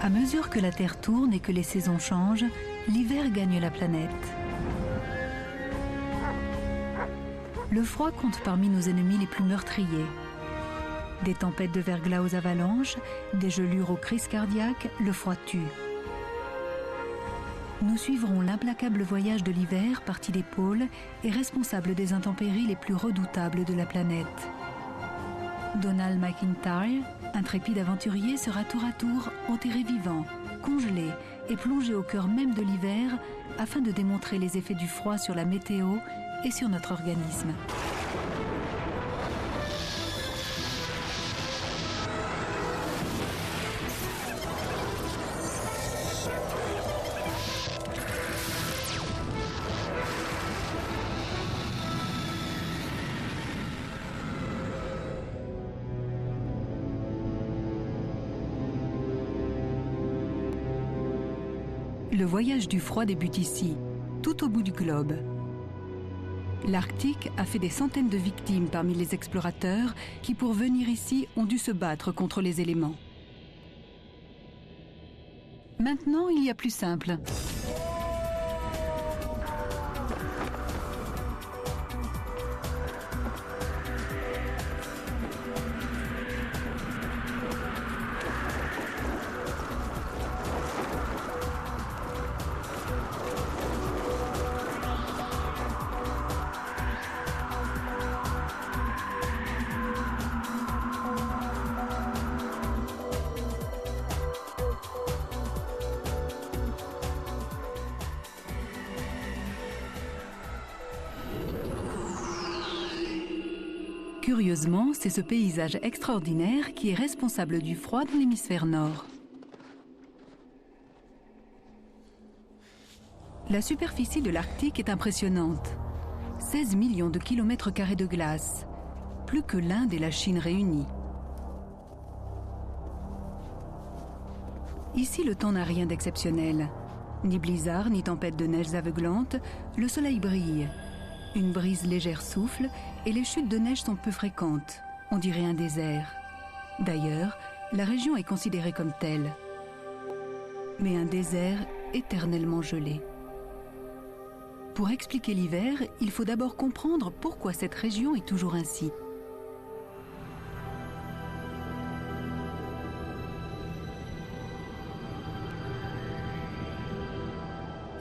À mesure que la Terre tourne et que les saisons changent, l'hiver gagne la planète. Le froid compte parmi nos ennemis les plus meurtriers. Des tempêtes de verglas aux avalanches, des gelures aux crises cardiaques, le froid tue. Nous suivrons l'implacable voyage de l'hiver parti des pôles et responsable des intempéries les plus redoutables de la planète. Donald McIntyre, intrépide aventurier, sera tour à tour enterré vivant, congelé et plongé au cœur même de l'hiver afin de démontrer les effets du froid sur la météo et sur notre organisme. Le voyage du froid débute ici, tout au bout du globe. L'Arctique a fait des centaines de victimes parmi les explorateurs qui, pour venir ici, ont dû se battre contre les éléments. Maintenant, il y a plus simple. Curieusement, c'est ce paysage extraordinaire qui est responsable du froid dans l'hémisphère nord. La superficie de l'Arctique est impressionnante. 16 millions de kilomètres carrés de glace, plus que l'Inde et la Chine réunis. Ici, le temps n'a rien d'exceptionnel. Ni blizzard, ni tempête de neige aveuglantes, le soleil brille. Une brise légère souffle et les chutes de neige sont peu fréquentes. On dirait un désert. D'ailleurs, la région est considérée comme telle. Mais un désert éternellement gelé. Pour expliquer l'hiver, il faut d'abord comprendre pourquoi cette région est toujours ainsi.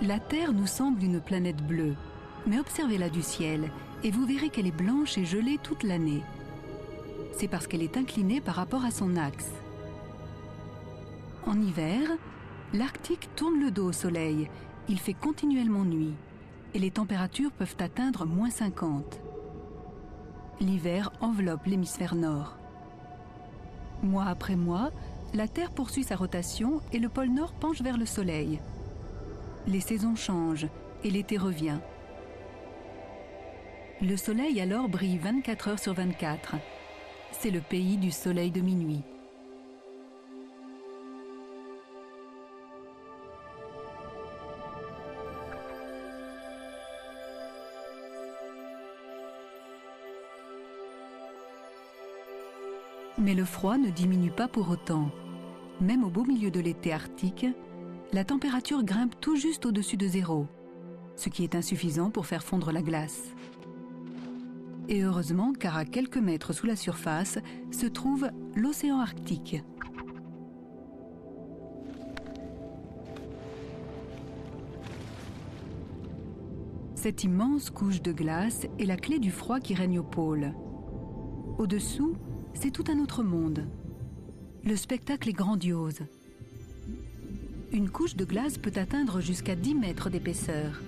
La Terre nous semble une planète bleue. Mais observez-la du ciel et vous verrez qu'elle est blanche et gelée toute l'année. C'est parce qu'elle est inclinée par rapport à son axe. En hiver, l'Arctique tourne le dos au soleil. Il fait continuellement nuit et les températures peuvent atteindre -50. L'hiver enveloppe l'hémisphère nord. Mois après mois, la Terre poursuit sa rotation et le pôle Nord penche vers le soleil. Les saisons changent et l'été revient. Le soleil alors brille 24 heures sur 24. C'est le pays du soleil de minuit. Mais le froid ne diminue pas pour autant. Même au beau milieu de l'été arctique, la température grimpe tout juste au-dessus de zéro, ce qui est insuffisant pour faire fondre la glace. Et heureusement, car à quelques mètres sous la surface se trouve l'océan Arctique. Cette immense couche de glace est la clé du froid qui règne au pôle. Au-dessous, c'est tout un autre monde. Le spectacle est grandiose. Une couche de glace peut atteindre jusqu'à 10 mètres d'épaisseur.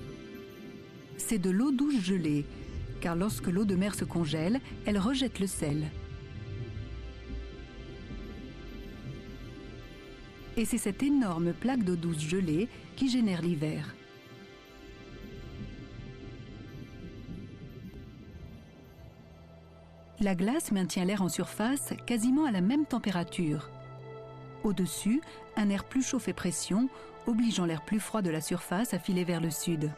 C'est de l'eau douce gelée, car lorsque l'eau de mer se congèle, elle rejette le sel. Et c'est cette énorme plaque d'eau douce gelée qui génère l'hiver. La glace maintient l'air en surface quasiment à la même température. Au-dessus, un air plus chaud fait pression, obligeant l'air plus froid de la surface à filer vers le sud.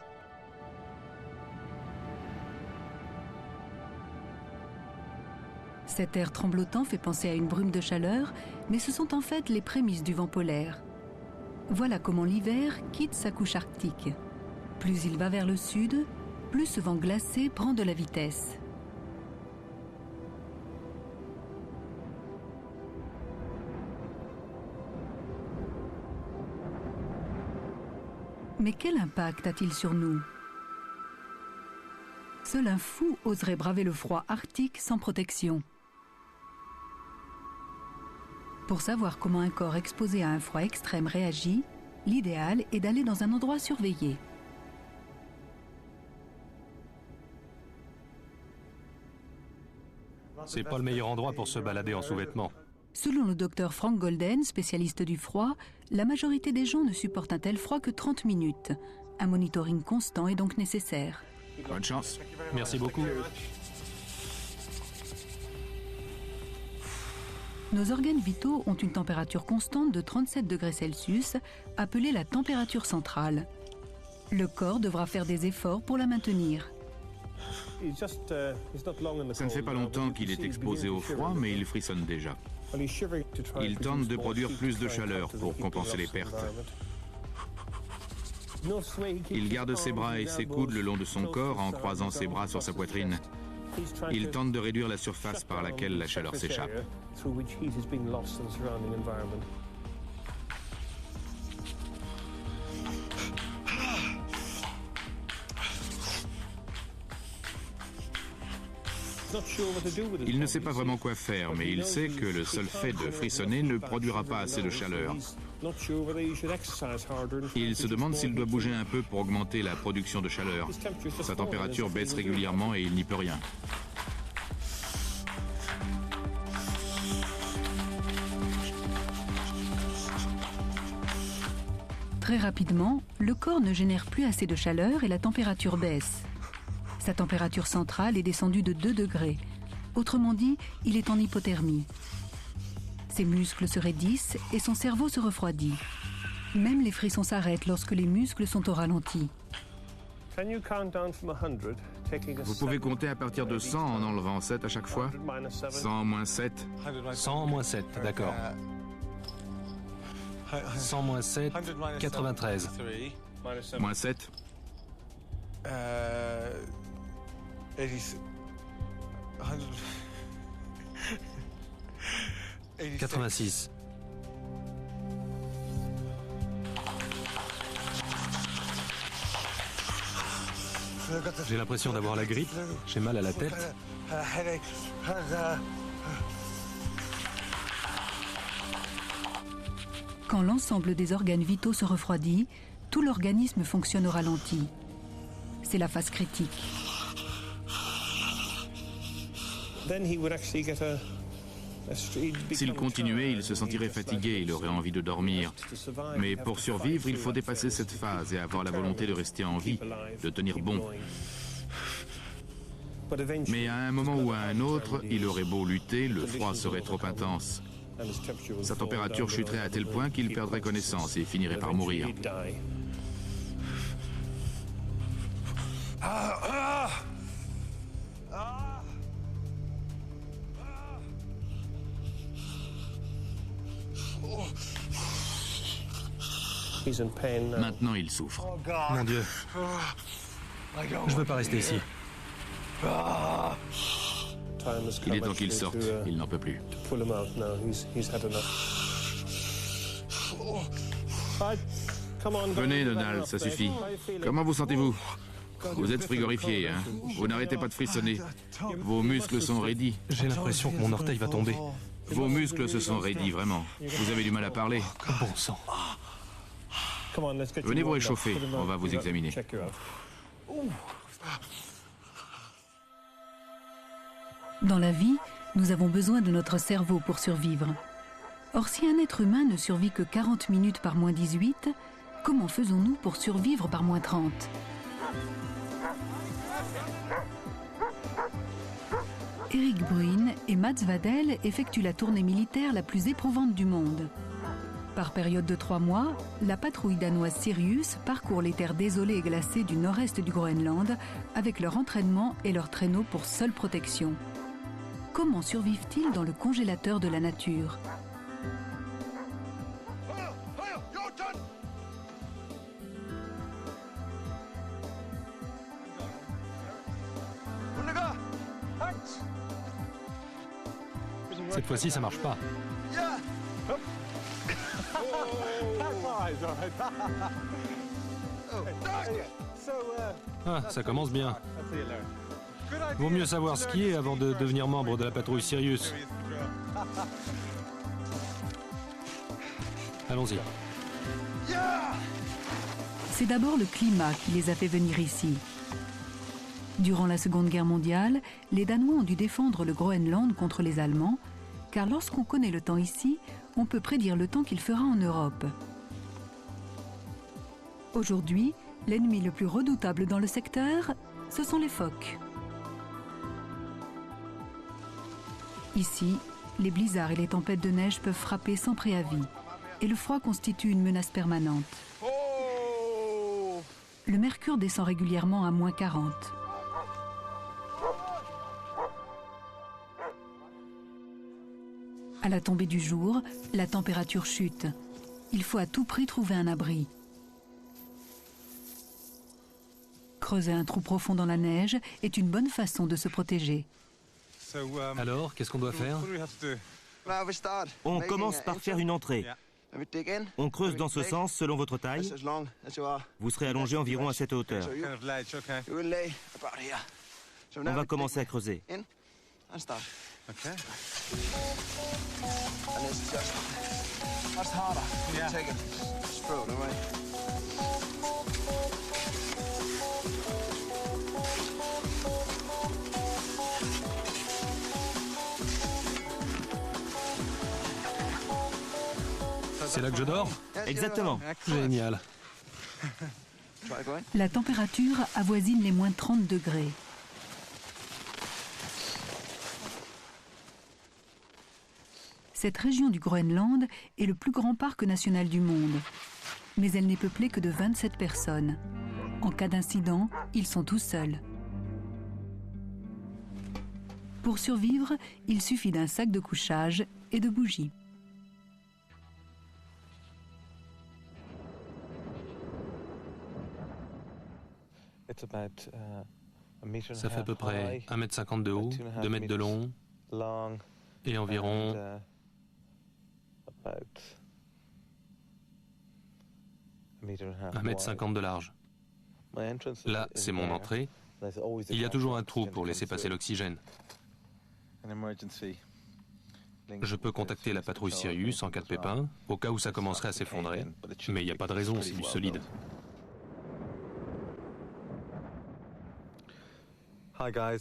Cet air tremblotant fait penser à une brume de chaleur, mais ce sont en fait les prémices du vent polaire. Voilà comment l'hiver quitte sa couche arctique. Plus il va vers le sud, plus ce vent glacé prend de la vitesse. Mais quel impact a-t-il sur nous? Seul un fou oserait braver le froid arctique sans protection. Pour savoir comment un corps exposé à un froid extrême réagit, l'idéal est d'aller dans un endroit surveillé. C'est pas le meilleur endroit pour se balader en sous-vêtements. Selon le docteur Frank Golden, spécialiste du froid, la majorité des gens ne supportent un tel froid que 30 minutes. Un monitoring constant est donc nécessaire. Bonne chance. Merci beaucoup. Nos organes vitaux ont une température constante de 37 degrés Celsius, appelée la température centrale. Le corps devra faire des efforts pour la maintenir. Ça ne fait pas longtemps qu'il est exposé au froid, mais il frissonne déjà. Il tente de produire plus de chaleur pour compenser les pertes. Il garde ses bras et ses coudes le long de son corps en croisant ses bras sur sa poitrine. Il tente de réduire la surface par laquelle la chaleur s'échappe. Il ne sait pas vraiment quoi faire, mais il sait que le seul fait de frissonner ne produira pas assez de chaleur. Il se demande s'il doit bouger un peu pour augmenter la production de chaleur. Sa température baisse régulièrement et il n'y peut rien. Très rapidement, le corps ne génère plus assez de chaleur et la température baisse. Sa température centrale est descendue de 2 degrés. Autrement dit, il est en hypothermie. Ses muscles se raidissent et son cerveau se refroidit. Même les frissons s'arrêtent lorsque les muscles sont au ralenti. Vous pouvez compter à partir de 100 en enlevant 7 à chaque fois? 100 moins 7. 100 moins 7, d'accord. 100 moins 7, 93. Moins 7. 86. J'ai l'impression d'avoir la grippe, j'ai mal à la tête. Quand l'ensemble des organes vitaux se refroidit, tout l'organisme fonctionne au ralenti. C'est la phase critique. S'il continuait, il se sentirait fatigué, il aurait envie de dormir. Mais pour survivre, il faut dépasser cette phase et avoir la volonté de rester en vie, de tenir bon. Mais à un moment ou à un autre, il aurait beau lutter, le froid serait trop intense. Sa température chuterait à tel point qu'il perdrait connaissance et finirait par mourir. Maintenant, il souffre. Mon Dieu. Je veux pas rester ici. Il est temps qu'il sorte, il n'en peut plus. Venez, Donald, ça suffit. Comment vous sentez-vous? Vous êtes frigorifié, hein? Vous n'arrêtez pas de frissonner. Vos muscles sont raidis. J'ai l'impression que mon orteil va tomber. Vos muscles se sont raidis, vraiment. Vous avez du mal à parler. Bon sang. Venez vous réchauffer, on va vous examiner. Dans la vie, nous avons besoin de notre cerveau pour survivre. Or, si un être humain ne survit que 40 minutes par moins 18, comment faisons-nous pour survivre par moins 30? Eric Bruin et Mats Vadel effectuent la tournée militaire la plus éprouvante du monde. Par période de 3 mois, la patrouille danoise Sirius parcourt les terres désolées et glacées du nord-est du Groenland avec leur entraînement et leur traîneau pour seule protection. Comment survivent-ils dans le congélateur de la nature? Cette fois-ci, ça marche pas. Ah, ça commence bien. Vaut mieux savoir skier avant de devenir membre de la patrouille Sirius. Allons-y. C'est d'abord le climat qui les a fait venir ici. Durant la Seconde Guerre mondiale, les Danois ont dû défendre le Groenland contre les Allemands, car lorsqu'on connaît le temps ici, on peut prédire le temps qu'il fera en Europe. Aujourd'hui, l'ennemi le plus redoutable dans le secteur, ce sont les phoques. Ici, les blizzards et les tempêtes de neige peuvent frapper sans préavis, et le froid constitue une menace permanente. Le mercure descend régulièrement à moins 40. À la tombée du jour, la température chute. Il faut à tout prix trouver un abri. Creuser un trou profond dans la neige est une bonne façon de se protéger. Alors, qu'est-ce qu'on doit faire? On commence par faire une entrée. On creuse dans ce sens selon votre taille. Vous serez allongé environ à cette hauteur. On va commencer à creuser. C'est là que je dors? Exactement. Génial. La température avoisine les moins 30 degrés. Cette région du Groenland est le plus grand parc national du monde. Mais elle n'est peuplée que de 27 personnes. En cas d'incident, ils sont tous seuls. Pour survivre, il suffit d'un sac de couchage et de bougies. Ça fait à peu près 1,50 m de haut, 2 m de long et environ 1,50 m de large. Là, c'est mon entrée. Il y a toujours un trou pour laisser passer l'oxygène. Je peux contacter la patrouille Sirius en cas de pépin, au cas où ça commencerait à s'effondrer, mais il n'y a pas de raison, c'est du solide.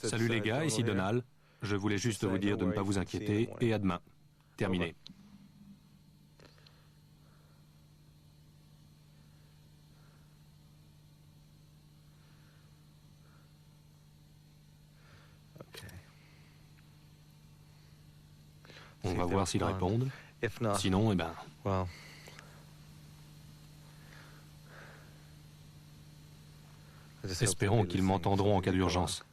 Salut les gars, ici Donald. Je voulais juste vous dire de ne pas vous inquiéter et à demain. Terminé. On va voir s'ils répondent. Sinon, eh ben... Espérons qu'ils m'entendront en cas d'urgence.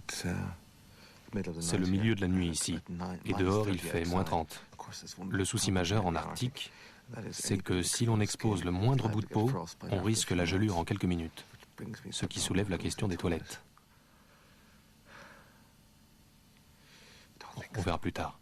C'est le milieu de la nuit ici, et dehors il fait moins 30. Le souci majeur en Arctique, c'est que si l'on expose le moindre bout de peau, on risque la gelure en quelques minutes, ce qui soulève la question des toilettes. On verra plus tard.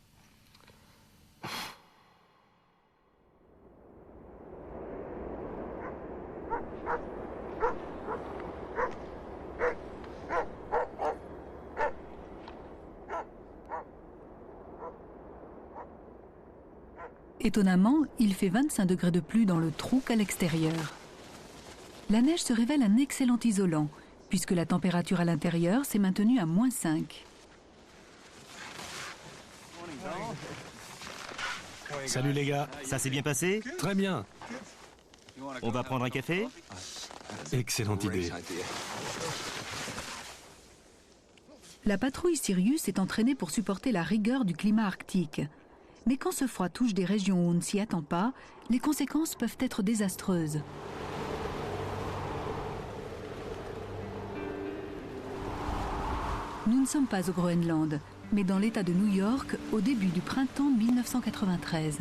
Étonnamment, il fait 25 degrés de plus dans le trou qu'à l'extérieur. La neige se révèle un excellent isolant, puisque la température à l'intérieur s'est maintenue à moins 5. Salut les gars. Ça s'est bien passé? Très bien. On va prendre un café? Excellente idée. La patrouille Sirius est entraînée pour supporter la rigueur du climat arctique. Mais quand ce froid touche des régions où on ne s'y attend pas, les conséquences peuvent être désastreuses. Nous ne sommes pas au Groenland, mais dans l'État de New York au début du printemps 1993.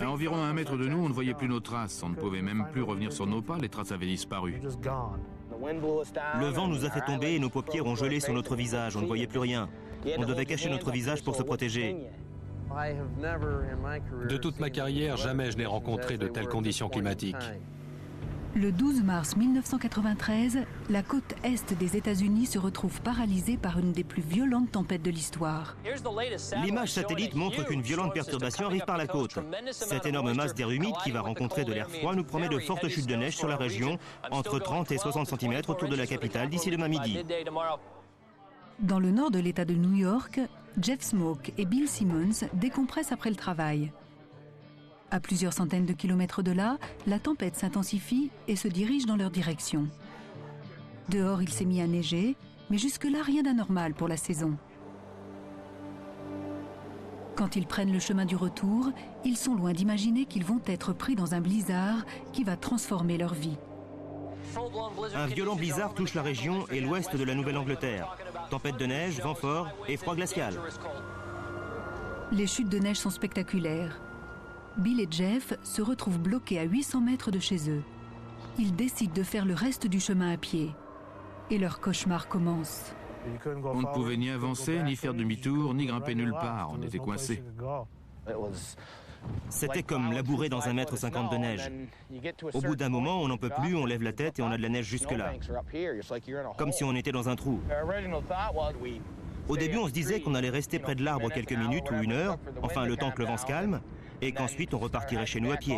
À environ 1 mètre de nous, on ne voyait plus nos traces. On ne pouvait même plus revenir sur nos pas, les traces avaient disparu. Le vent nous a fait tomber et nos paupières ont gelé sur notre visage. On ne voyait plus rien. On devait cacher notre visage pour se protéger. De toute ma carrière, jamais je n'ai rencontré de telles conditions climatiques. Le 12 mars 1993, la côte est des États-Unis se retrouve paralysée par une des plus violentes tempêtes de l'histoire. L'image satellite montre qu'une violente perturbation arrive par la côte. Cette énorme masse d'air humide qui va rencontrer de l'air froid nous promet de fortes chutes de neige sur la région, entre 30 et 60 cm autour de la capitale d'ici demain midi. Dans le nord de l'État de New York, Jeff Smoke et Bill Simmons décompressent après le travail. À plusieurs centaines de kilomètres de là, la tempête s'intensifie et se dirige dans leur direction. Dehors, il s'est mis à neiger, mais jusque-là, rien d'anormal pour la saison. Quand ils prennent le chemin du retour, ils sont loin d'imaginer qu'ils vont être pris dans un blizzard qui va transformer leur vie. Un violent blizzard touche la région et l'ouest de la Nouvelle-Angleterre. Tempête de neige, vent fort et froid glacial. Les chutes de neige sont spectaculaires. Bill et Jeff se retrouvent bloqués à 800 mètres de chez eux. Ils décident de faire le reste du chemin à pied. Et leur cauchemar commence. On ne pouvait ni avancer, ni faire demi-tour, ni grimper nulle part. On était coincés. C'était comme labourer dans 1,50 m de neige. Au bout d'un moment, on n'en peut plus, on lève la tête et on a de la neige jusque-là. Comme si on était dans un trou. Au début, on se disait qu'on allait rester près de l'arbre quelques minutes ou une heure, enfin le temps que le vent se calme, et qu'ensuite on repartirait chez nous à pied.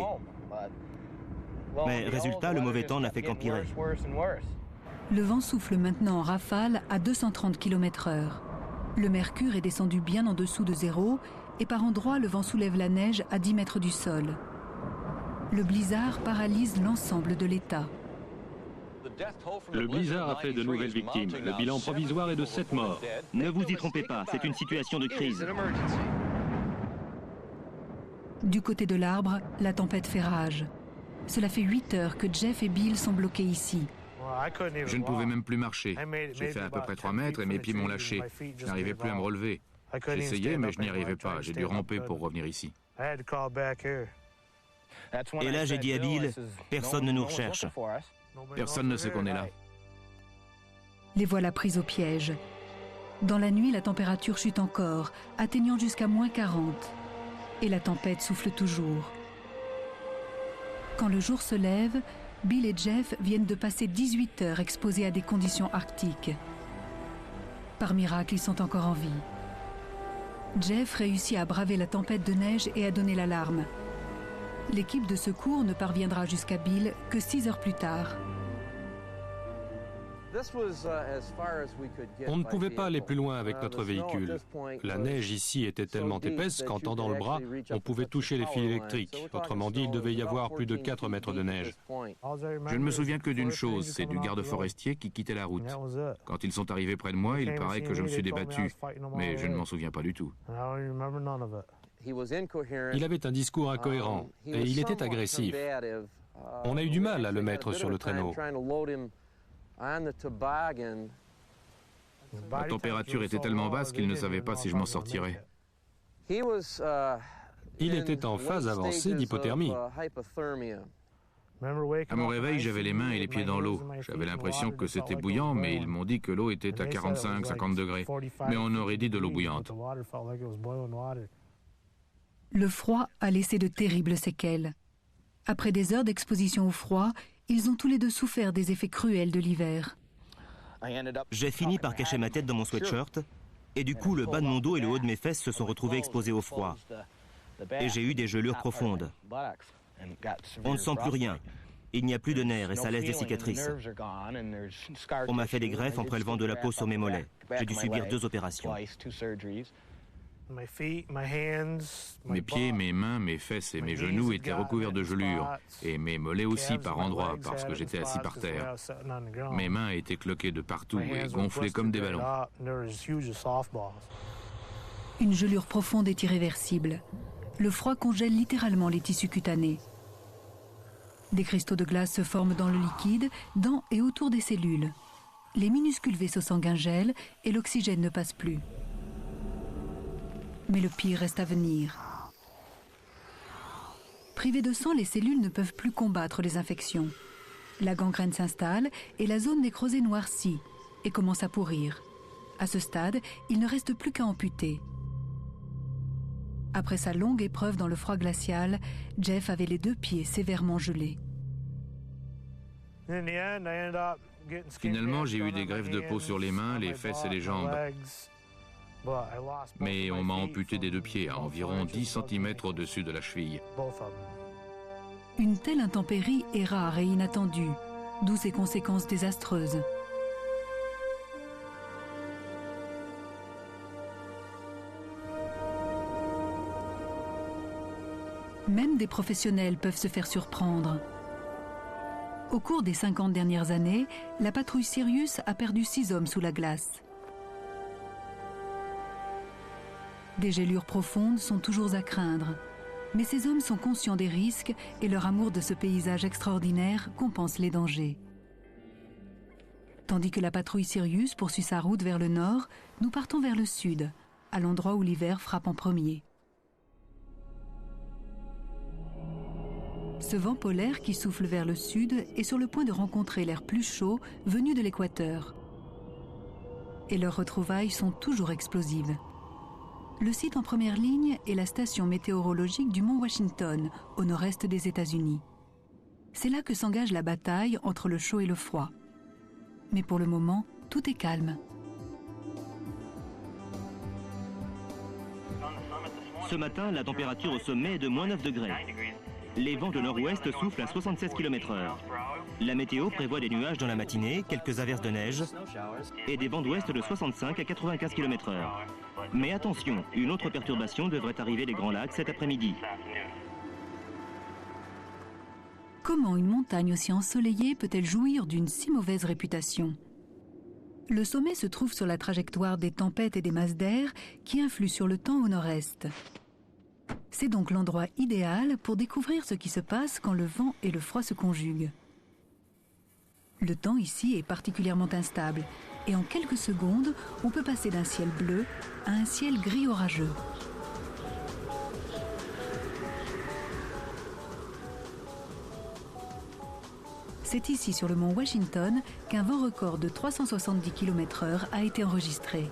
Mais résultat, le mauvais temps n'a fait qu'empirer. Le vent souffle maintenant en rafale à 230 km/h. Le mercure est descendu bien en dessous de zéro et par endroits le vent soulève la neige à 10 mètres du sol. Le blizzard paralyse l'ensemble de l'État. Le blizzard a fait de nouvelles victimes. Le bilan provisoire est de 7 morts. Ne vous y trompez pas, c'est une situation de crise. Du côté de l'arbre, la tempête fait rage. Cela fait 8 heures que Jeff et Bill sont bloqués ici. Je ne pouvais même plus marcher. J'ai fait à peu près 3 mètres et mes pieds m'ont lâché. Je n'arrivais plus à me relever. J'essayais, mais je n'y arrivais pas. J'ai dû ramper pour revenir ici. Et là, j'ai dit à Bill, personne ne nous recherche. Personne ne sait qu'on est là. Les voilà pris au piège. Dans la nuit, la température chute encore, atteignant jusqu'à -40. Et la tempête souffle toujours. Quand le jour se lève, Bill et Jeff viennent de passer 18 heures exposés à des conditions arctiques. Par miracle, ils sont encore en vie. Jeff réussit à braver la tempête de neige et à donner l'alarme. L'équipe de secours ne parviendra jusqu'à Bill que 6 heures plus tard. On ne pouvait pas aller plus loin avec notre véhicule. La neige ici était tellement épaisse qu'en tendant le bras, on pouvait toucher les fils électriques. Autrement dit, il devait y avoir plus de 4 mètres de neige. Je ne me souviens que d'une chose, c'est du garde forestier qui quittait la route. Quand ils sont arrivés près de moi, il paraît que je me suis débattu, mais je ne m'en souviens pas du tout. Il avait un discours incohérent et il était agressif. On a eu du mal à le mettre sur le traîneau. La température était tellement basse qu'il ne savait pas si je m'en sortirais. Il était en phase avancée d'hypothermie. À mon réveil, j'avais les mains et les pieds dans l'eau. J'avais l'impression que c'était bouillant, mais ils m'ont dit que l'eau était à 45-50 degrés. Mais on aurait dit de l'eau bouillante. Le froid a laissé de terribles séquelles. Après des heures d'exposition au froid, ils ont tous les deux souffert des effets cruels de l'hiver. J'ai fini par cacher ma tête dans mon sweatshirt, et du coup le bas de mon dos et le haut de mes fesses se sont retrouvés exposés au froid. Et j'ai eu des gelures profondes. On ne sent plus rien. Il n'y a plus de nerfs et ça laisse des cicatrices. On m'a fait des greffes en prélevant de la peau sur mes mollets. J'ai dû subir 2 opérations. Mes pieds, mes mains, mes fesses et mes genoux étaient recouverts de gelures, et mes mollets aussi par endroits, parce que j'étais assis par terre. Mes mains étaient cloquées de partout et gonflées comme des ballons. Une gelure profonde est irréversible. Le froid congèle littéralement les tissus cutanés. Des cristaux de glace se forment dans le liquide, dans et autour des cellules. Les minuscules vaisseaux sanguins gèlent et l'oxygène ne passe plus. Mais le pire reste à venir. Privées de sang, les cellules ne peuvent plus combattre les infections. La gangrène s'installe et la zone nécrosée noircit et commence à pourrir. À ce stade, il ne reste plus qu'à amputer. Après sa longue épreuve dans le froid glacial, Jeff avait les 2 pieds sévèrement gelés. Finalement, j'ai eu des greffes de peau sur les mains, les fesses et les jambes. Mais on m'a amputé des 2 pieds, à environ 10 cm au-dessus de la cheville. Une telle intempérie est rare et inattendue, d'où ses conséquences désastreuses. Même des professionnels peuvent se faire surprendre. Au cours des 50 dernières années, la patrouille Sirius a perdu 6 hommes sous la glace. Des gelures profondes sont toujours à craindre, mais ces hommes sont conscients des risques et leur amour de ce paysage extraordinaire compense les dangers. Tandis que la patrouille Sirius poursuit sa route vers le nord, nous partons vers le sud, à l'endroit où l'hiver frappe en premier. Ce vent polaire qui souffle vers le sud est sur le point de rencontrer l'air plus chaud venu de l'équateur. Et leurs retrouvailles sont toujours explosives. Le site en première ligne est la station météorologique du mont Washington, au nord-est des États-Unis. C'est là que s'engage la bataille entre le chaud et le froid. Mais pour le moment, tout est calme. Ce matin, la température au sommet est de -9 degrés. Les vents de nord-ouest soufflent à 76 km/h. La météo prévoit des nuages dans la matinée, quelques averses de neige et des vents d'ouest de 65 à 95 km/h. Mais attention, une autre perturbation devrait arriver des Grands Lacs cet après-midi. Comment une montagne aussi ensoleillée peut-elle jouir d'une si mauvaise réputation ? Le sommet se trouve sur la trajectoire des tempêtes et des masses d'air qui influent sur le temps au nord-est. C'est donc l'endroit idéal pour découvrir ce qui se passe quand le vent et le froid se conjuguent. Le temps ici est particulièrement instable et en quelques secondes, on peut passer d'un ciel bleu à un ciel gris orageux. C'est ici sur le mont Washington qu'un vent record de 370 km/h a été enregistré.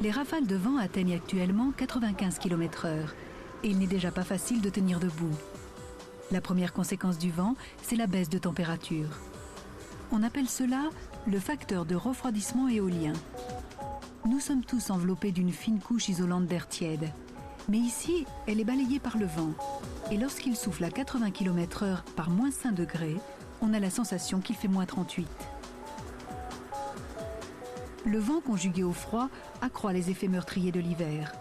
Les rafales de vent atteignent actuellement 95 km/h et il n'est déjà pas facile de tenir debout. La première conséquence du vent, c'est la baisse de température. On appelle cela le facteur de refroidissement éolien. Nous sommes tous enveloppés d'une fine couche isolante d'air tiède. Mais ici, elle est balayée par le vent. Et lorsqu'il souffle à 80 km/h par -5 degrés, on a la sensation qu'il fait -38. Le vent conjugué au froid accroît les effets meurtriers de l'hiver.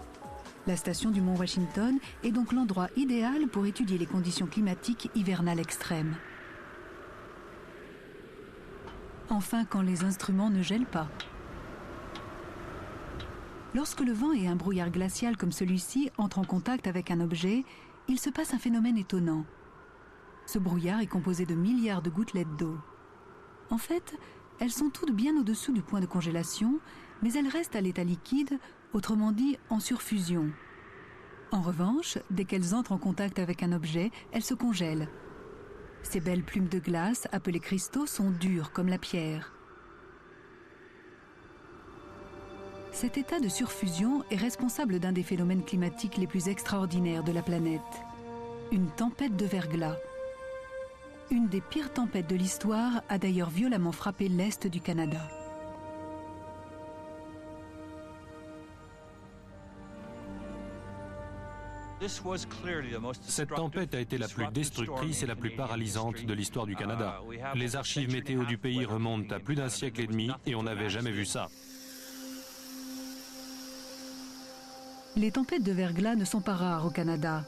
La station du mont Washington est donc l'endroit idéal pour étudier les conditions climatiques hivernales extrêmes. Enfin, quand les instruments ne gèlent pas. Lorsque le vent et un brouillard glacial comme celui-ci entrent en contact avec un objet, il se passe un phénomène étonnant. Ce brouillard est composé de milliards de gouttelettes d'eau. En fait, elles sont toutes bien au-dessous du point de congélation, mais elles restent à l'état liquide, autrement dit en surfusion. En revanche, dès qu'elles entrent en contact avec un objet, elles se congèlent. Ces belles plumes de glace, appelées cristaux, sont dures comme la pierre. Cet état de surfusion est responsable d'un des phénomènes climatiques les plus extraordinaires de la planète. Une tempête de verglas. Une des pires tempêtes de l'histoire a d'ailleurs violemment frappé l'est du Canada. Cette tempête a été la plus destructrice et la plus paralysante de l'histoire du Canada. Les archives météo du pays remontent à plus d'un siècle et demi et on n'avait jamais vu ça. Les tempêtes de verglas ne sont pas rares au Canada,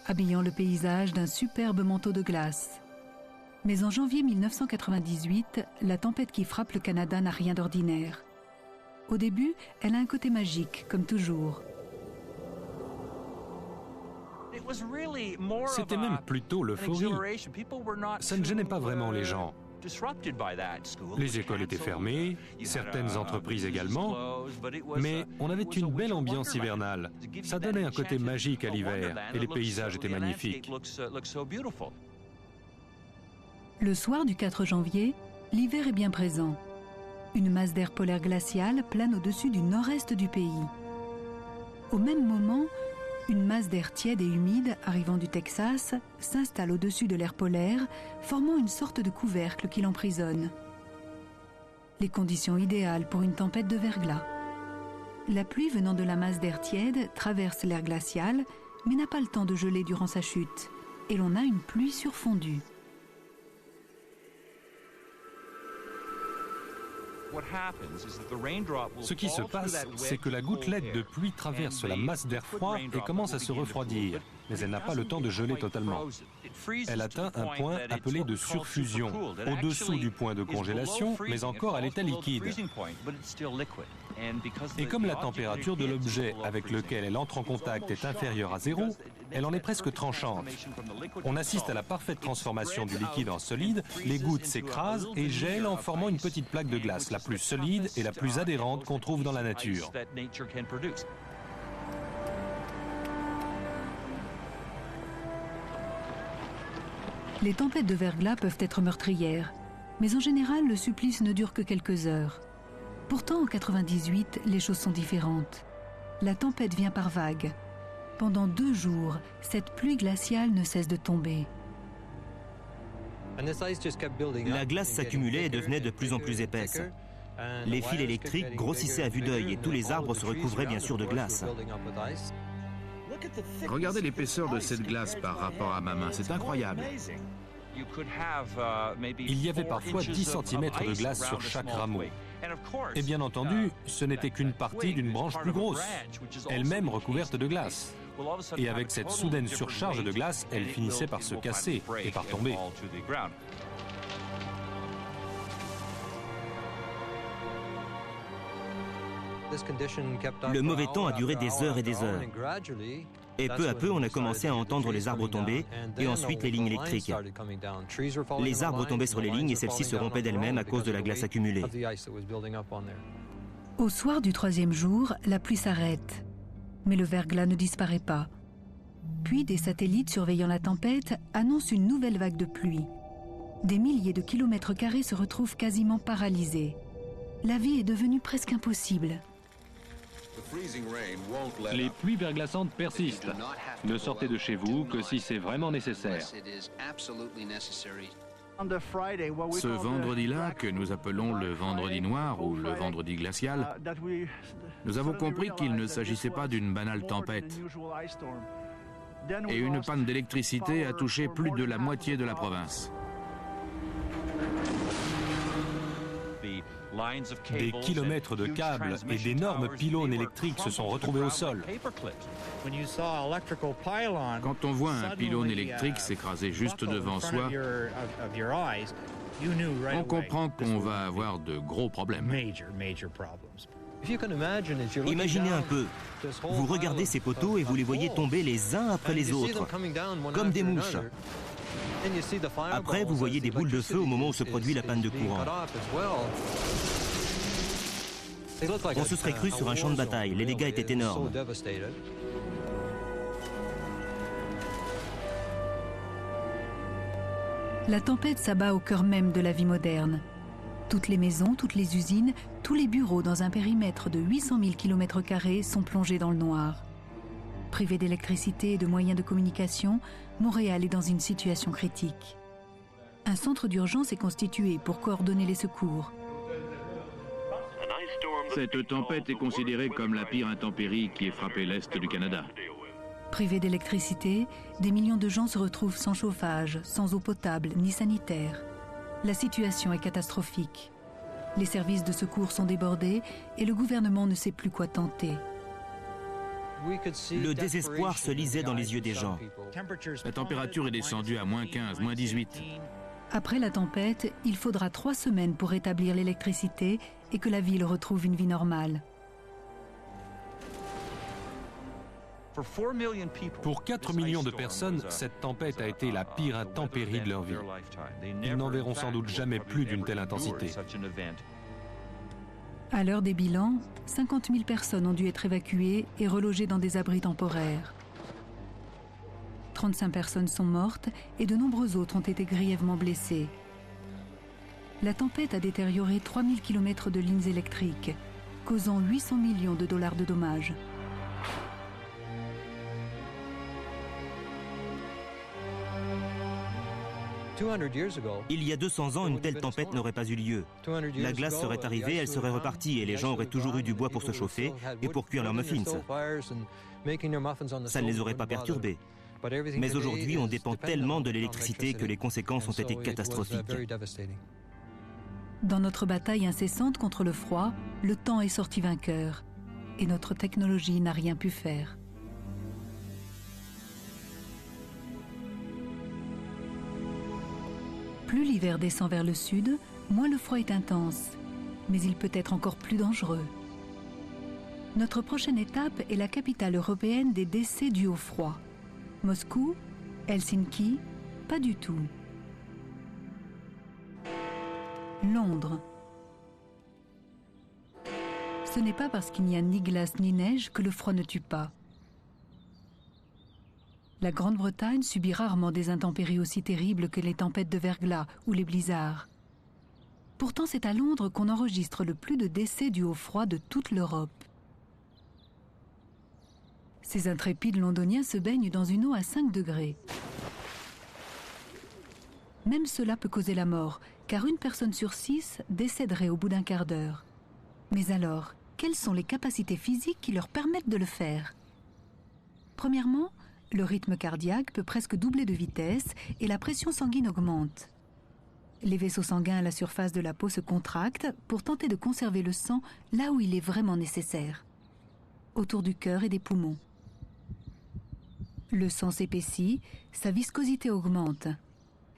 habillant le paysage d'un superbe manteau de glace. Mais en janvier 1998, la tempête qui frappe le Canada n'a rien d'ordinaire. Au début, elle a un côté magique, comme toujours. C'était même plutôt l'euphorie. Ça ne gênait pas vraiment les gens. Les écoles étaient fermées, certaines entreprises également, mais on avait une belle ambiance hivernale. Ça donnait un côté magique à l'hiver et les paysages étaient magnifiques. Le soir du 4 janvier, l'hiver est bien présent. Une masse d'air polaire glacial plane au-dessus du nord-est du pays. Au même moment, une masse d'air tiède et humide arrivant du Texas s'installe au-dessus de l'air polaire, formant une sorte de couvercle qui l'emprisonne. Les conditions idéales pour une tempête de verglas. La pluie venant de la masse d'air tiède traverse l'air glacial, mais n'a pas le temps de geler durant sa chute, et l'on a une pluie surfondue. Ce qui se passe, c'est que la gouttelette de pluie traverse la masse d'air froid et commence à se refroidir, mais elle n'a pas le temps de geler totalement. Elle atteint un point appelé de surfusion, au-dessous du point de congélation, mais encore à l'état liquide. Et comme la température de l'objet avec lequel elle entre en contact est inférieure à 0, elle en est presque tranchante. On assiste à la parfaite transformation du liquide en solide, les gouttes s'écrasent et gèlent en formant une petite plaque de glace, la plus solide et la plus adhérente qu'on trouve dans la nature. Les tempêtes de verglas peuvent être meurtrières, mais en général, le supplice ne dure que quelques heures. Pourtant, en 98, les choses sont différentes. La tempête vient par vagues. Pendant 2 jours, cette pluie glaciale ne cesse de tomber. La glace s'accumulait et devenait de plus en plus épaisse. Les fils électriques grossissaient à vue d'œil et tous les arbres se recouvraient bien sûr de glace. Regardez l'épaisseur de cette glace par rapport à ma main, c'est incroyable. Il y avait parfois 10 cm de glace sur chaque rameau. Et bien entendu, ce n'était qu'une partie d'une branche plus grosse, elle-même recouverte de glace. Et avec cette soudaine surcharge de glace, elle finissait par se casser et par tomber. Le mauvais temps a duré des heures et des heures. Et peu à peu, on a commencé à entendre les arbres tomber et ensuite les lignes électriques. Les arbres tombaient sur les lignes et celles-ci se rompaient d'elles-mêmes à cause de la glace accumulée. Au soir du 3e jour, la pluie s'arrête. Mais le verglas ne disparaît pas. Puis des satellites surveillant la tempête annoncent une nouvelle vague de pluie. Des milliers de kilomètres carrés se retrouvent quasiment paralysés. La vie est devenue presque impossible. Les pluies verglaçantes persistent. Ne sortez de chez vous que si c'est vraiment nécessaire. Ce vendredi-là, que nous appelons le vendredi noir ou le vendredi glacial, nous avons compris qu'il ne s'agissait pas d'une banale tempête. Et une panne d'électricité a touché plus de la moitié de la province. Des kilomètres de câbles et d'énormes pylônes électriques se sont retrouvés au sol. Quand on voit un pylône électrique s'écraser juste devant soi, on comprend qu'on va avoir de gros problèmes. Imaginez un peu, vous regardez ces poteaux et vous les voyez tomber les uns après les autres, comme des mouches. Après, vous voyez des boules de feu au moment où se produit la panne de courant. On se serait cru sur un champ de bataille, les dégâts étaient énormes. La tempête s'abat au cœur même de la vie moderne. Toutes les maisons, toutes les usines, tous les bureaux dans un périmètre de 800 000 km² sont plongés dans le noir. Privé d'électricité et de moyens de communication, Montréal est dans une situation critique. Un centre d'urgence est constitué pour coordonner les secours. Cette tempête est considérée comme la pire intempérie qui ait frappé l'Est du Canada. Privés d'électricité, des millions de gens se retrouvent sans chauffage, sans eau potable ni sanitaire. La situation est catastrophique. Les services de secours sont débordés et le gouvernement ne sait plus quoi tenter. Le désespoir se lisait dans les yeux des gens. La température est descendue à moins 15, moins 18. Après la tempête, il faudra 3 semaines pour rétablir l'électricité et que la ville retrouve une vie normale. Pour 4 millions de personnes, cette tempête a été la pire intempérie de leur vie. Ils n'en verront sans doute jamais plus d'une telle intensité. À l'heure des bilans, 50 000 personnes ont dû être évacuées et relogées dans des abris temporaires. 35 personnes sont mortes et de nombreux autres ont été grièvement blessés. La tempête a détérioré 3000 km de lignes électriques, causant 800 millions de dollars de dommages. Il y a 200 ans, une telle tempête n'aurait pas eu lieu. La glace serait arrivée, elle serait repartie et les gens auraient toujours eu du bois pour se chauffer et pour cuire leurs muffins. Ça ne les aurait pas perturbés. Mais aujourd'hui, on dépend tellement de l'électricité que les conséquences ont été catastrophiques. Dans notre bataille incessante contre le froid, le temps est sorti vainqueur et notre technologie n'a rien pu faire. Plus l'hiver descend vers le sud, moins le froid est intense, mais il peut être encore plus dangereux. Notre prochaine étape est la capitale européenne des décès dus au froid. Moscou, Helsinki, pas du tout. Londres. Ce n'est pas parce qu'il n'y a ni glace ni neige que le froid ne tue pas. La Grande-Bretagne subit rarement des intempéries aussi terribles que les tempêtes de verglas ou les blizzards. Pourtant, c'est à Londres qu'on enregistre le plus de décès dus au froid de toute l'Europe. Ces intrépides londoniens se baignent dans une eau à 5 degrés. Même cela peut causer la mort, car une personne sur 6 décéderait au bout d'un quart d'heure. Mais alors, quelles sont les capacités physiques qui leur permettent de le faire? Premièrement, le rythme cardiaque peut presque doubler de vitesse et la pression sanguine augmente. Les vaisseaux sanguins à la surface de la peau se contractent pour tenter de conserver le sang là où il est vraiment nécessaire, autour du cœur et des poumons. Le sang s'épaissit, sa viscosité augmente.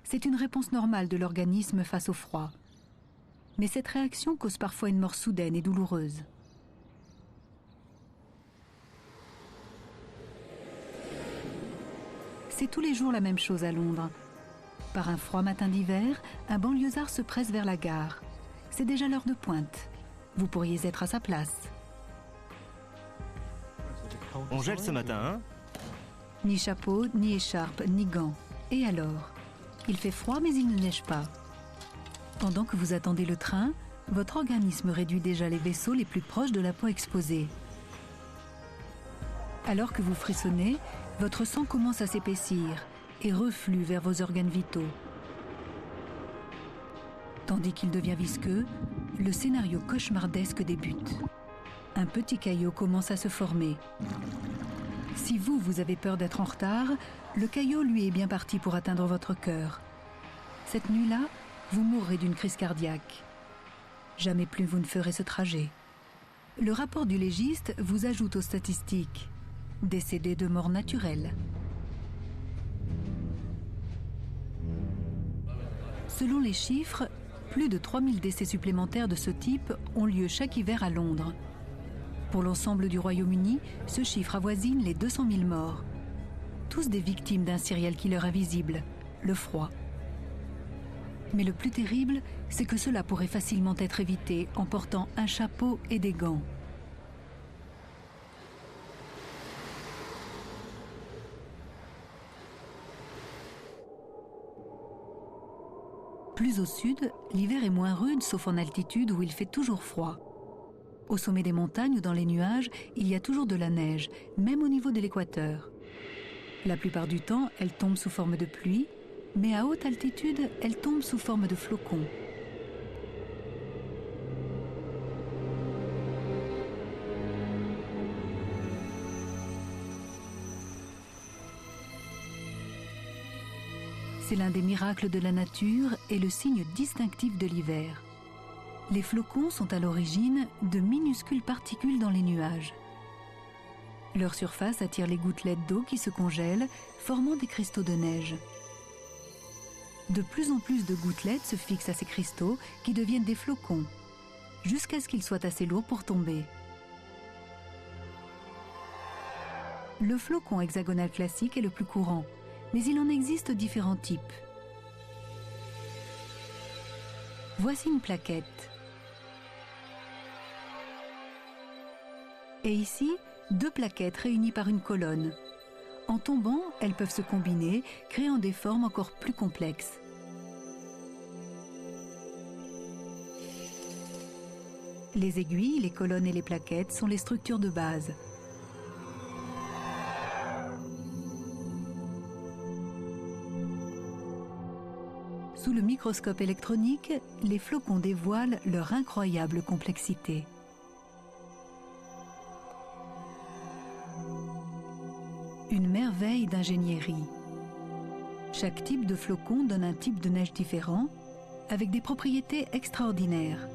C'est une réponse normale de l'organisme face au froid. Mais cette réaction cause parfois une mort soudaine et douloureuse. C'est tous les jours la même chose à Londres. Par un froid matin d'hiver, un banlieusard se presse vers la gare. C'est déjà l'heure de pointe. Vous pourriez être à sa place. On gèle ce matin, hein? Ni chapeau, ni écharpe, ni gants. Et alors? Il fait froid, mais il ne neige pas. Pendant que vous attendez le train, votre organisme réduit déjà les vaisseaux les plus proches de la peau exposée. Alors que vous frissonnez, votre sang commence à s'épaissir et reflue vers vos organes vitaux. Tandis qu'il devient visqueux, le scénario cauchemardesque débute. Un petit caillot commence à se former. Si vous avez peur d'être en retard, le caillot, lui, est bien parti pour atteindre votre cœur. Cette nuit-là, vous mourrez d'une crise cardiaque. Jamais plus vous ne ferez ce trajet. Le rapport du légiste vous ajoute aux statistiques. Décédé de mort naturelle. Selon les chiffres, plus de 3000 décès supplémentaires de ce type ont lieu chaque hiver à Londres. Pour l'ensemble du Royaume-Uni, ce chiffre avoisine les 200 000 morts. Tous des victimes d'un serial killer invisible, le froid. Mais le plus terrible, c'est que cela pourrait facilement être évité en portant un chapeau et des gants. Plus au sud, l'hiver est moins rude, sauf en altitude où il fait toujours froid. Au sommet des montagnes ou dans les nuages, il y a toujours de la neige, même au niveau de l'équateur. La plupart du temps, elle tombe sous forme de pluie, mais à haute altitude, elle tombe sous forme de flocons. C'est l'un des miracles de la nature et le signe distinctif de l'hiver. Les flocons sont à l'origine de minuscules particules dans les nuages. Leur surface attire les gouttelettes d'eau qui se congèlent, formant des cristaux de neige. De plus en plus de gouttelettes se fixent à ces cristaux qui deviennent des flocons, jusqu'à ce qu'ils soient assez lourds pour tomber. Le flocon hexagonal classique est le plus courant, mais il en existe différents types. Voici une plaquette. Et ici, 2 plaquettes réunies par une colonne. En tombant, elles peuvent se combiner, créant des formes encore plus complexes. Les aiguilles, les colonnes et les plaquettes sont les structures de base. Sous le microscope électronique, les flocons dévoilent leur incroyable complexité. Une merveille d'ingénierie. Chaque type de flocon donne un type de neige différent, avec des propriétés extraordinaires.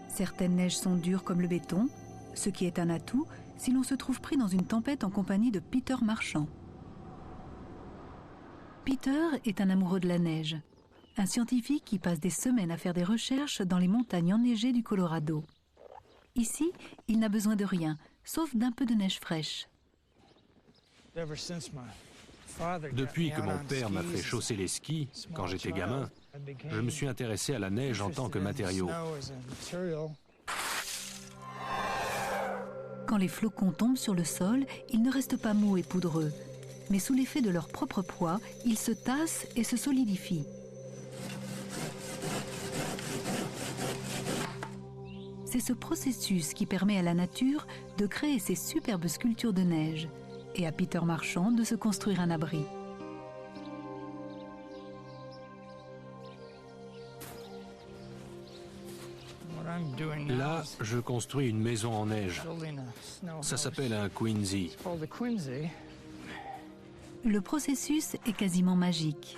Certaines neiges sont dures comme le béton, ce qui est un atout si l'on se trouve pris dans une tempête en compagnie de Peter Marchand. Peter est un amoureux de la neige, un scientifique qui passe des semaines à faire des recherches dans les montagnes enneigées du Colorado. Ici, il n'a besoin de rien, sauf d'un peu de neige fraîche. Depuis que mon père m'a fait chausser les skis, quand j'étais gamin, je me suis intéressé à la neige en tant que matériau. Quand les flocons tombent sur le sol, ils ne restent pas mous et poudreux, mais sous l'effet de leur propre poids, ils se tassent et se solidifient. C'est ce processus qui permet à la nature de créer ces superbes sculptures de neige et à Peter Marchand de se construire un abri. Là, je construis une maison en neige. Ça s'appelle un Quincy. Le processus est quasiment magique.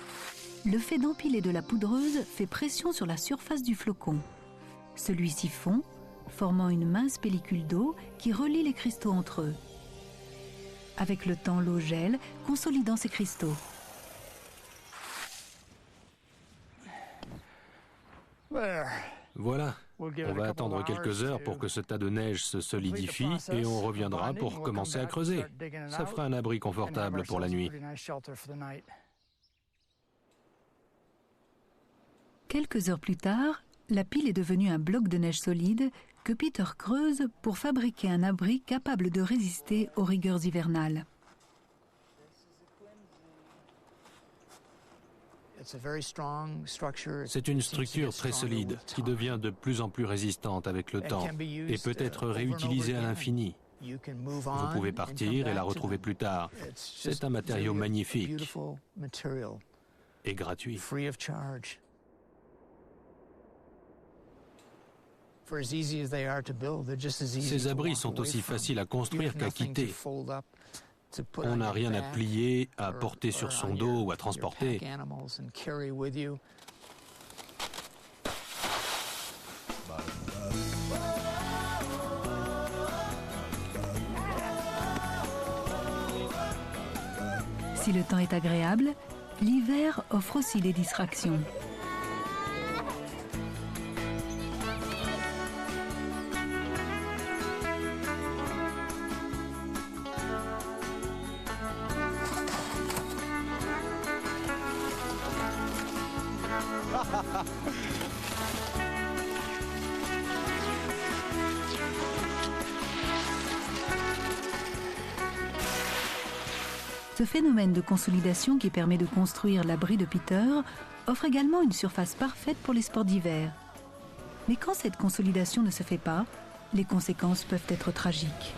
Le fait d'empiler de la poudreuse fait pression sur la surface du flocon. Celui-ci fond, formant une mince pellicule d'eau qui relie les cristaux entre eux. Avec le temps, l'eau gèle, consolidant ces cristaux. Voilà, on va attendre quelques heures pour que ce tas de neige se solidifie et on reviendra pour commencer à creuser. Ça fera un abri confortable pour la nuit. Quelques heures plus tard, la pile est devenue un bloc de neige solide que Peter creuse pour fabriquer un abri capable de résister aux rigueurs hivernales. C'est une structure très solide qui devient de plus en plus résistante avec le temps et peut être réutilisée à l'infini. Vous pouvez partir et la retrouver plus tard. C'est un matériau magnifique et gratuit. Ces abris sont aussi faciles à construire qu'à quitter. On n'a rien à plier, à porter sur son dos ou à transporter. Si le temps est agréable, l'hiver offre aussi des distractions. Ce phénomène de consolidation qui permet de construire l'abri de Peter offre également une surface parfaite pour les sports d'hiver. Mais quand cette consolidation ne se fait pas, les conséquences peuvent être tragiques.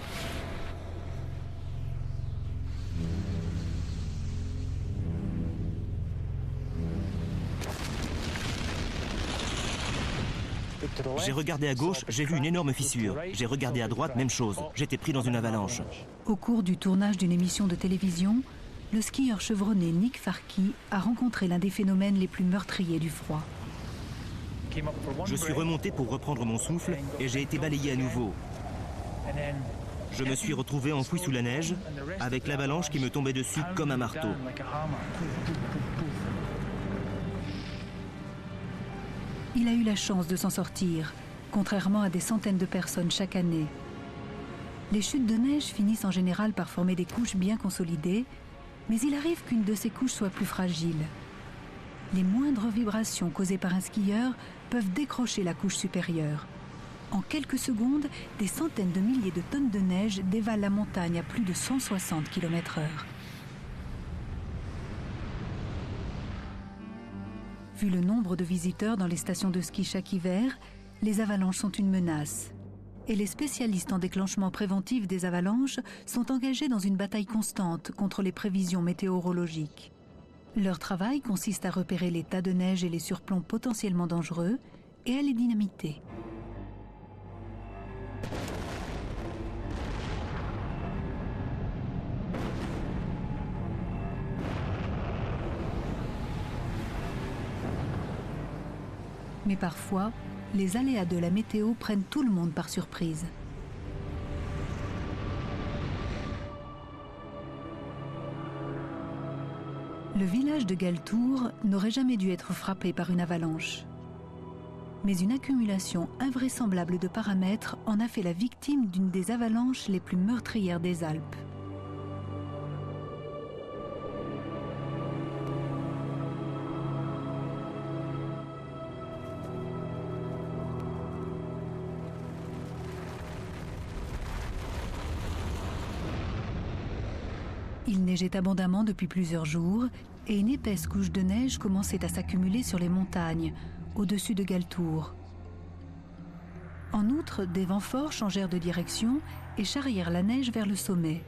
J'ai regardé à gauche, j'ai vu une énorme fissure. J'ai regardé à droite, même chose. J'étais pris dans une avalanche. Au cours du tournage d'une émission de télévision, le skieur chevronné Nick Farkey a rencontré l'un des phénomènes les plus meurtriers du froid. Je suis remonté pour reprendre mon souffle et j'ai été balayé à nouveau. Je me suis retrouvé enfoui sous la neige, avec l'avalanche qui me tombait dessus comme un marteau. Il a eu la chance de s'en sortir, contrairement à des centaines de personnes chaque année. Les chutes de neige finissent en général par former des couches bien consolidées, mais il arrive qu'une de ces couches soit plus fragile. Les moindres vibrations causées par un skieur peuvent décrocher la couche supérieure. En quelques secondes, des centaines de milliers de tonnes de neige dévalent la montagne à plus de 160 km/h. Vu le nombre de visiteurs dans les stations de ski chaque hiver, les avalanches sont une menace. Et les spécialistes en déclenchement préventif des avalanches sont engagés dans une bataille constante contre les prévisions météorologiques. Leur travail consiste à repérer les tas de neige et les surplombs potentiellement dangereux et à les dynamiter. Mais parfois, les aléas de la météo prennent tout le monde par surprise. Le village de Galtour n'aurait jamais dû être frappé par une avalanche. Mais une accumulation invraisemblable de paramètres en a fait la victime d'une des avalanches les plus meurtrières des Alpes. Il neigeait abondamment depuis plusieurs jours et une épaisse couche de neige commençait à s'accumuler sur les montagnes, au-dessus de Galtour. En outre, des vents forts changèrent de direction et charrièrent la neige vers le sommet.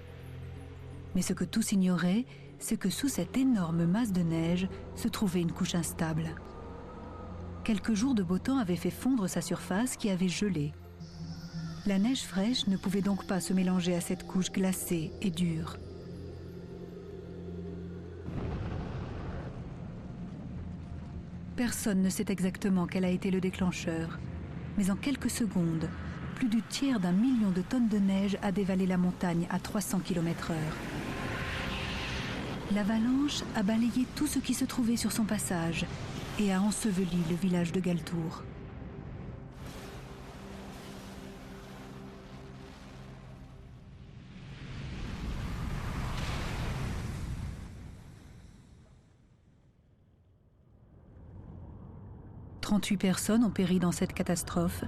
Mais ce que tous ignoraient, c'est que sous cette énorme masse de neige se trouvait une couche instable. Quelques jours de beau temps avaient fait fondre sa surface qui avait gelé. La neige fraîche ne pouvait donc pas se mélanger à cette couche glacée et dure. Personne ne sait exactement quel a été le déclencheur, mais en quelques secondes, plus du tiers d'1 million de tonnes de neige a dévalé la montagne à 300 km/h. L'avalanche a balayé tout ce qui se trouvait sur son passage et a enseveli le village de Galtour. « 38 personnes ont péri dans cette catastrophe,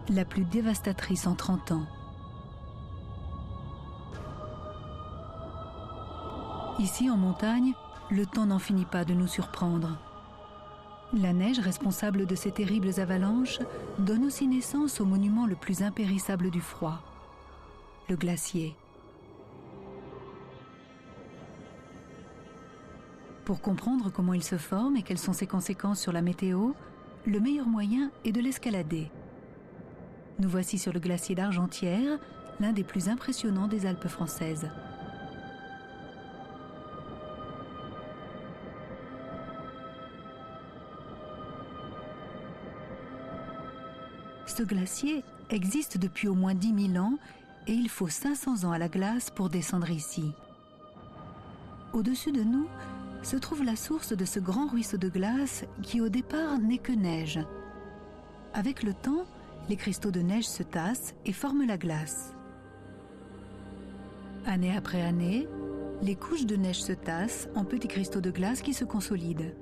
la plus dévastatrice en 30 ans. Ici, en montagne, le temps n'en finit pas de nous surprendre. La neige responsable de ces terribles avalanches donne aussi naissance au monument le plus impérissable du froid, le glacier. Pour comprendre comment il se forme et quelles sont ses conséquences sur la météo, le meilleur moyen est de l'escalader. Nous voici sur le glacier d'Argentière, l'un des plus impressionnants des Alpes françaises. Ce glacier existe depuis au moins 10 000 ans et il faut 500 ans à la glace pour descendre ici. Au-dessus de nous se trouve la source de ce grand ruisseau de glace qui au départ n'est que neige. Avec le temps, les cristaux de neige se tassent et forment la glace. Année après année, les couches de neige se tassent en petits cristaux de glace qui se consolident.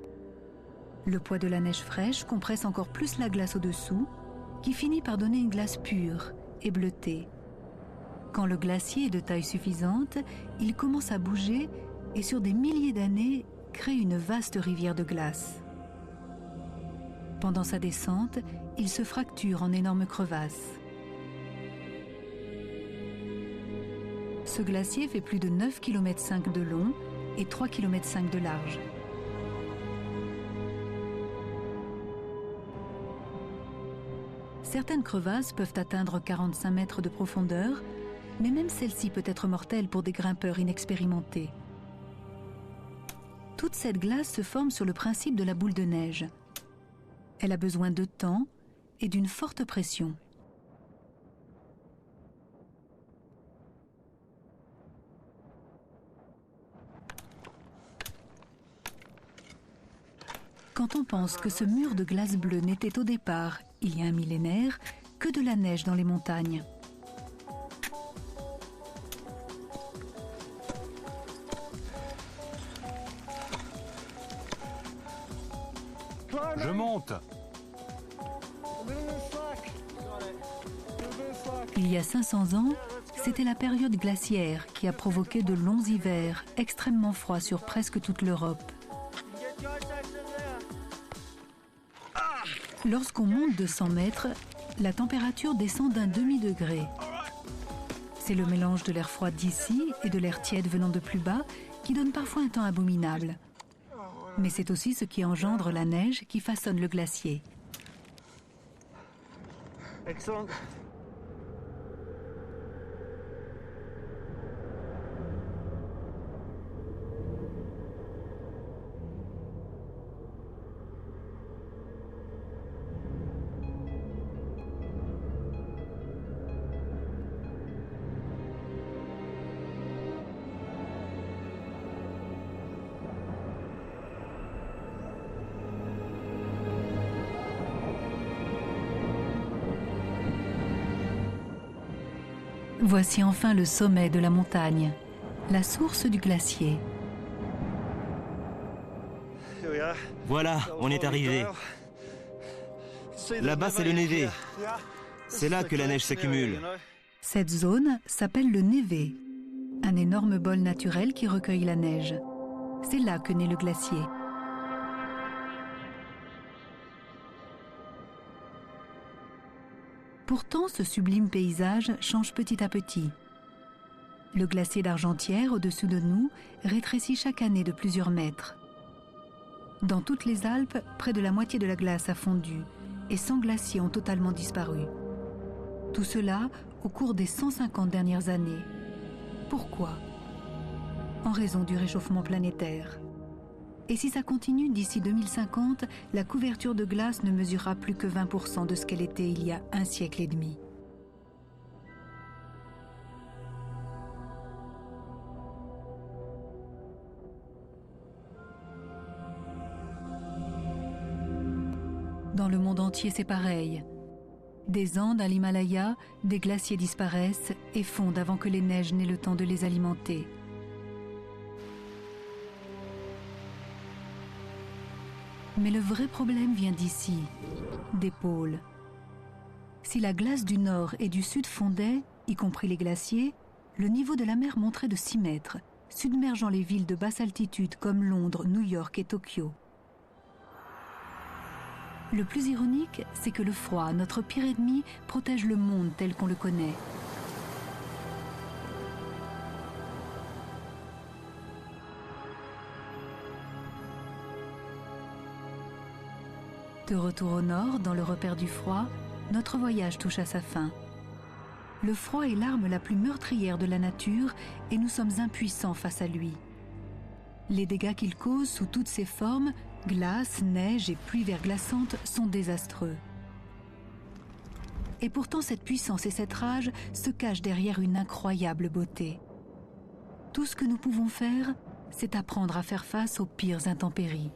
Le poids de la neige fraîche compresse encore plus la glace au-dessous, qui finit par donner une glace pure et bleutée. Quand le glacier est de taille suffisante, il commence à bouger et sur des milliers d'années, crée une vaste rivière de glace. Pendant sa descente, il se fracture en énormes crevasses. Ce glacier fait plus de 9,5 km de long et 3,5 km de large. Certaines crevasses peuvent atteindre 45 mètres de profondeur, mais même celle-ci peut être mortelle pour des grimpeurs inexpérimentés. Toute cette glace se forme sur le principe de la boule de neige. Elle a besoin de temps et d'une forte pression. Quand on pense que ce mur de glace bleue n'était au départ, il y a un millénaire, que de la neige dans les montagnes. Je monte. Il y a 500 ans, c'était la période glaciaire qui a provoqué de longs hivers extrêmement froids sur presque toute l'Europe. Lorsqu'on monte de 100 mètres, la température descend d'un demi-degré. C'est le mélange de l'air froid d'ici et de l'air tiède venant de plus bas qui donne parfois un temps abominable. Mais c'est aussi ce qui engendre la neige qui façonne le glacier. Excellent. Voici enfin le sommet de la montagne, la source du glacier. Voilà, on est arrivé. Là-bas, c'est le névé. C'est là que la neige s'accumule. Cette zone s'appelle le névé, un énorme bol naturel qui recueille la neige. C'est là que naît le glacier. Pourtant, ce sublime paysage change petit à petit. Le glacier d'Argentière, au-dessus de nous, rétrécit chaque année de plusieurs mètres. Dans toutes les Alpes, près de la moitié de la glace a fondu et 100 glaciers ont totalement disparu. Tout cela au cours des 150 dernières années. Pourquoi? En raison du réchauffement planétaire. Et si ça continue, d'ici 2050, la couverture de glace ne mesurera plus que 20% de ce qu'elle était il y a un siècle et demi. Dans le monde entier, c'est pareil. Des Andes à l'Himalaya, des glaciers disparaissent et fondent avant que les neiges n'aient le temps de les alimenter. Mais le vrai problème vient d'ici, des pôles. Si la glace du nord et du sud fondait, y compris les glaciers, le niveau de la mer monterait de 6 mètres, submergeant les villes de basse altitude comme Londres, New York et Tokyo. Le plus ironique, c'est que le froid, notre pire ennemi, protège le monde tel qu'on le connaît. De retour au nord, dans le repère du froid, notre voyage touche à sa fin. Le froid est l'arme la plus meurtrière de la nature et nous sommes impuissants face à lui. Les dégâts qu'il cause sous toutes ses formes, glace, neige et pluie verglaçante, sont désastreux. Et pourtant cette puissance et cette rage se cachent derrière une incroyable beauté. Tout ce que nous pouvons faire, c'est apprendre à faire face aux pires intempéries.